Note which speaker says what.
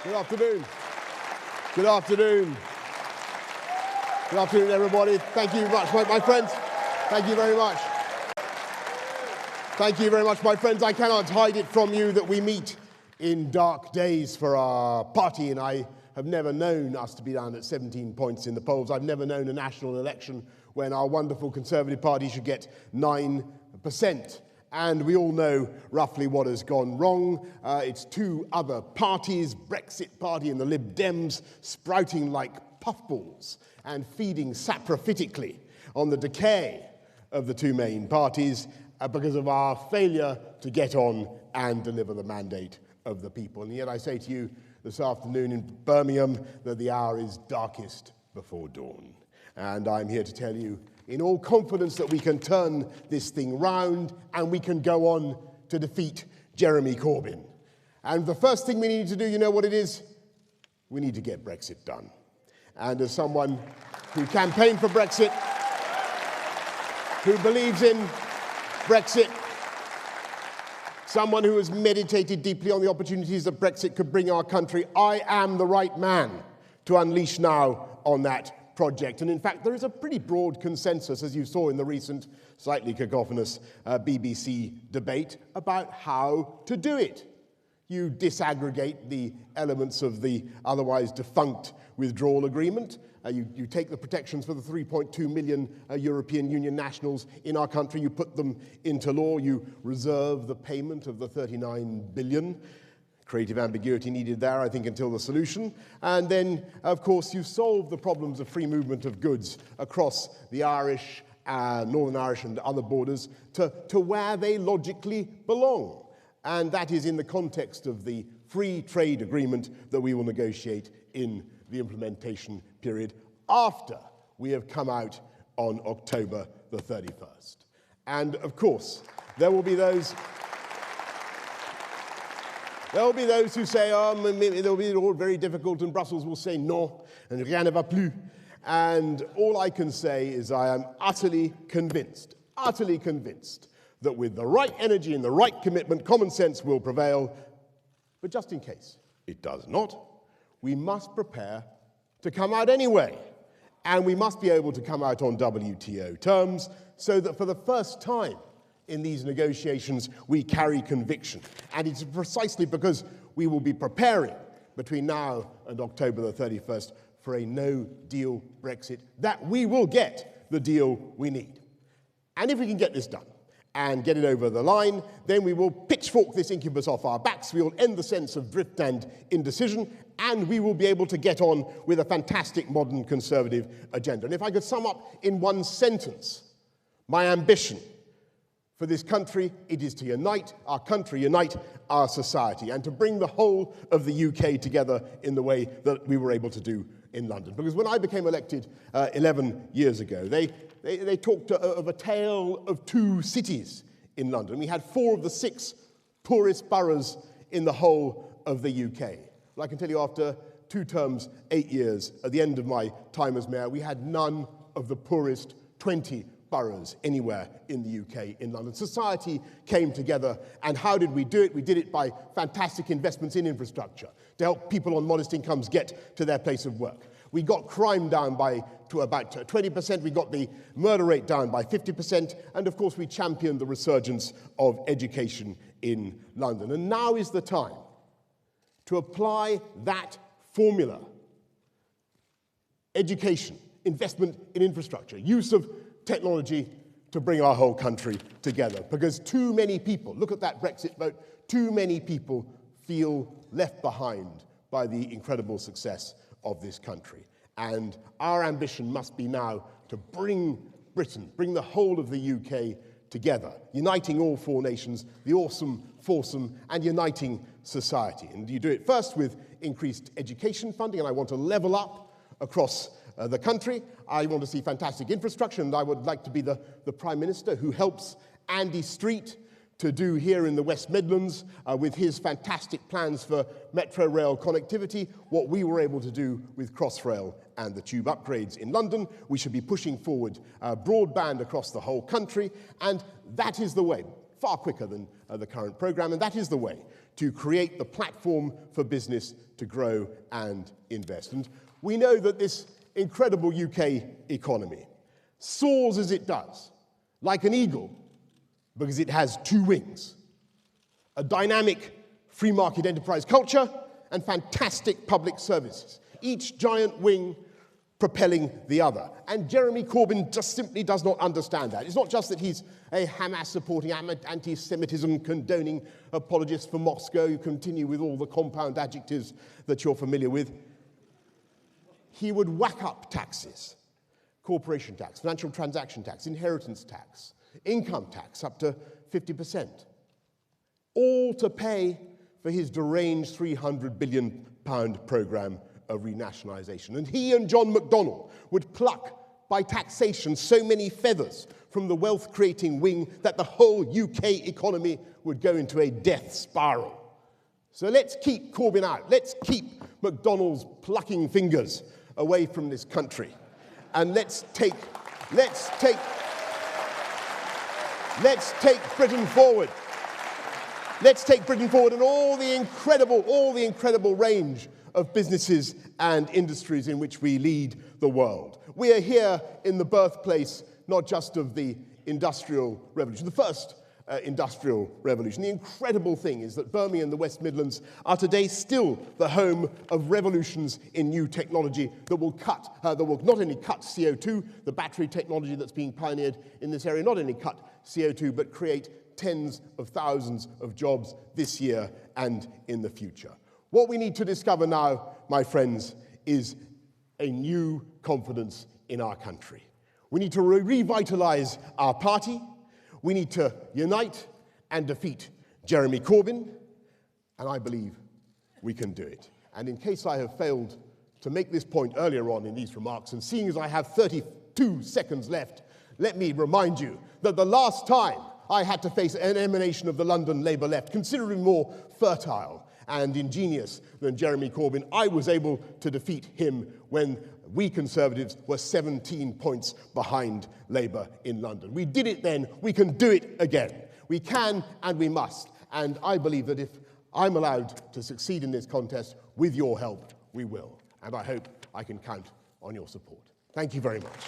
Speaker 1: Good afternoon. Good afternoon. Good afternoon, everybody. Thank you very much, my friends. Thank you very much. Thank you very much, my friends. I cannot hide it from you that we meet in dark days for our party, and I have never known us to be down at 17 points in the polls. I've never known a national election when our wonderful Conservative Party should get 9%. And we all know roughly what has gone wrong. It's two other parties, Brexit Party and the Lib Dems, sprouting like puffballs and feeding saprophytically on the decay of the two main parties because of our failure to get on and deliver the mandate of the people. And yet I say to you this afternoon in Birmingham that the hour is darkest before dawn. And I'm here to tell you in all confidence that we can turn this thing round and we can go on to defeat Jeremy Corbyn. And the first thing we need to do, you know what it is? We need to get Brexit done. And as someone who campaigned for Brexit, who believes in Brexit, someone who has meditated deeply on the opportunities that Brexit could bring our country, I am the right man to unleash now on that project. And in fact, there is a pretty broad consensus, as you saw in the recent, slightly cacophonous BBC debate, about how to do it. You disaggregate the elements of the otherwise defunct withdrawal agreement. You take the protections for the 3.2 million European Union nationals in our country, you put them into law, you reserve the payment of the 39 billion. Creative ambiguity needed there, I think, until the solution. And then, of course, you solve the problems of free movement of goods across the Irish, Northern Irish and other borders to where they logically belong. And that is in the context of the free trade agreement that we will negotiate in the implementation period after we have come out on October the 31st. And, of course, there will be those who say, oh, it'll be all very difficult, and Brussels will say no, and rien ne va plus. And all I can say is I am utterly convinced that with the right energy and the right commitment, common sense will prevail. But just in case it does not, we must prepare to come out anyway. And we must be able to come out on WTO terms so that for the first time in these negotiations, we carry conviction. And it's precisely because we will be preparing between now and October the 31st for a no-deal Brexit that we will get the deal we need. And if we can get this done and get it over the line, then we will pitchfork this incubus off our backs, we will end the sense of drift and indecision, and we will be able to get on with a fantastic modern conservative agenda. And if I could sum up in one sentence my ambition for this country, it is to unite our country, unite our society, and to bring the whole of the UK together in the way that we were able to do in London. Because when I became elected 11 years ago, they talked of a tale of two cities in London. We had 4 of the 6 poorest boroughs in the whole of the UK. Well, I can tell you after 2 terms, 8 years, at the end of my time as mayor, we had none of the poorest 20 boroughs anywhere in the UK, in London. Society came together, and how did we do it? We did it by fantastic investments in infrastructure to help people on modest incomes get to their place of work. We got crime down to about 20%, we got the murder rate down by 50%, and of course we championed the resurgence of education in London. And now is the time to apply that formula. Education, investment in infrastructure, use of technology to bring our whole country together. Because too many people, look at that Brexit vote, too many people feel left behind by the incredible success of this country. And our ambition must be now to bring Britain, bring the whole of the UK together, uniting all 4 nations, the awesome, foursome, and uniting society. And you do it first with increased education funding, and I want to level up across the country. I want to see fantastic infrastructure, and I would like to be the Prime Minister who helps Andy Street to do here in the West Midlands with his fantastic plans for metro rail connectivity, what we were able to do with Crossrail and the tube upgrades in London. We should be pushing forward broadband across the whole country, and that is the way. far quicker than the current programme, and that is the way to create the platform for business to grow and invest. And we know that this incredible UK economy soars as it does, like an eagle, because it has two wings: a dynamic free market enterprise culture and fantastic public services, each giant wing propelling the other. And Jeremy Corbyn just simply does not understand that. It's not just that he's a Hamas-supporting, anti-Semitism condoning apologist for Moscow. You continue with all the compound adjectives that you're familiar with. He would whack up taxes: corporation tax, financial transaction tax, inheritance tax, income tax up to 50%, all to pay for his deranged £300 billion programme of renationalisation. And he and John McDonnell would pluck by taxation so many feathers from the wealth-creating wing that the whole UK economy would go into a death spiral. So let's keep Corbyn out. Let's keep McDonnell's plucking fingers away from this country. And let's take Britain forward. Let's take Britain forward and all the incredible range of businesses and industries in which we lead the world. We are here in the birthplace not just of the Industrial Revolution, the first Industrial Revolution. The incredible thing is that Birmingham and the West Midlands are today still the home of revolutions in new technology that will not only cut CO2, the battery technology that's being pioneered in this area, not only cut CO2, but create tens of thousands of jobs this year and in the future. What we need to discover now, my friends, is a new confidence in our country. We need to revitalise our party. We need to unite and defeat Jeremy Corbyn, and I believe we can do it. And in case I have failed to make this point earlier on in these remarks, and seeing as I have 32 seconds left, let me remind you that the last time I had to face an emanation of the London Labour left, considerably more fertile and ingenious than Jeremy Corbyn, I was able to defeat him when we Conservatives were 17 points behind Labour in London. We did it then, we can do it again. We can and we must. And I believe that if I'm allowed to succeed in this contest, with your help, we will. And I hope I can count on your support. Thank you very much.